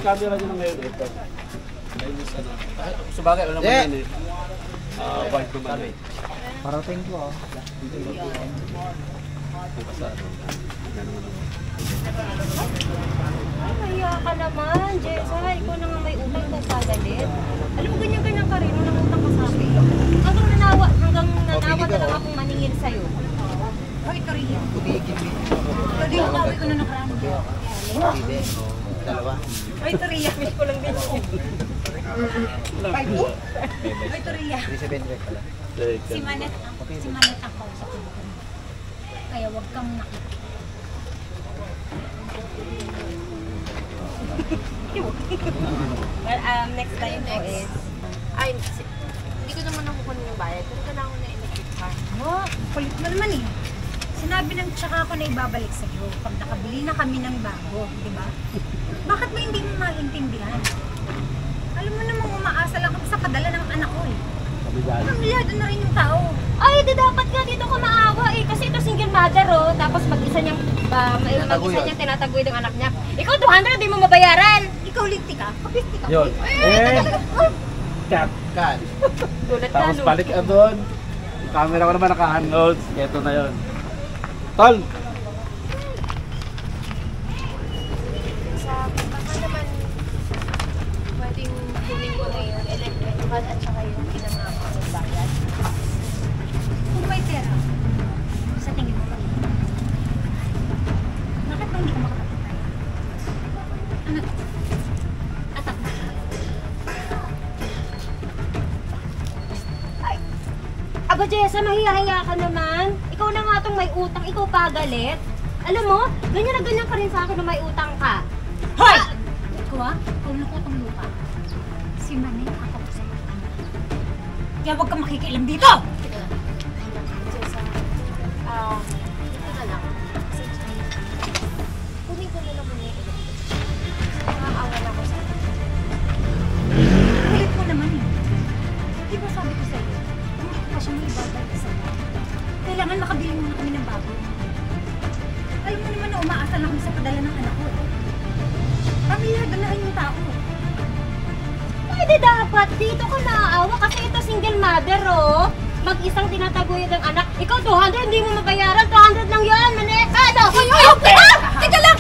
camera nyo na ngayon ito. Sabagay, ano naman yan eh. White naman eh. Parating ko ah. Ay, mahiya ka naman, Jessa. Ikaw na nga may utang ko pagalit. Alam mo, ganyan-ganyan ka rin nung nangutang ka sa akin. Hanggang nanawa na lang akong maningil sa'yo. Hoy, Korea. Kubigin mo. Pwede yung tawag ko na nakaraan. Hindi. Dalawa. Hoy, Korea. Wish ko lang din ako. 5-2? Hoy, Korea. 3-7 pala. Si Manet ako sa tulungan. Kaya wag kang nakikita. Well, next time po is... Ay, hindi ko naman nakukunin yung bayad. Pero kailangan ko na electric car. Oh, kulit mo naman eh. Sinabi lang tsaka ako na ibabalik sa'yo pag nakabili na kami ng bago, di ba? Bakit ba hindi mo maintindihan? Alam mo namang umaasa lang kami sa padala ng anak ko eh. Pamilyado na rin yung tao. Ay, di dapat nga dito ka maawa eh. Kasi ito single mother oh. Tapos mag-isa niyang tinatagoy ng anak niya. Ikaw 200 di mo mabayaran. Ikaw ligti ka? Kapigti ka? Yun. Cut. Kan. Tapos balik ka doon. Yung camera ko naman naka-handhold. Ito na yun. Tol! Sa baka naman, pwedeng kunin ko na yung electric car at saka yung pinangako ng bayad. Kung may pera, sa tingin mo pa rin. Bakit ba hindi ka makapagpapay? Ano? Atak na. Ay! Aba Jessa, mahiya-hiya ka naman. Ikaw na nga itong may utang, ikaw pagalit. Alam mo, ganyan na ganyan ka rin sa akin na may utang ka. Hoy! Ikaw ah, ikaw na utang lupa. Si Manay, ako sa utang. Kaya huwag kang makikialam dito! Jessa, ito na lang. Kasi kunin ko na lang muna yung electric car. Nakaawa na ako sa akin. Kulit mo naman eh. Di ba sabi ko sa'yo, kung okupasyon mo ibabalik sa'yo, kailangan makabili muna kami ng bago. Alam mo naman na umaasa lang kami sa padala ng anak ko. Pamilyado na rin yung tao. Pwede dapat, dito ka naaawa kasi ito single mother oh. Mag-isang tinataguyod ng anak. Ikaw 200, hindi mo mabayaran. 200 lang yan, Maneka. Ano? Teka lang!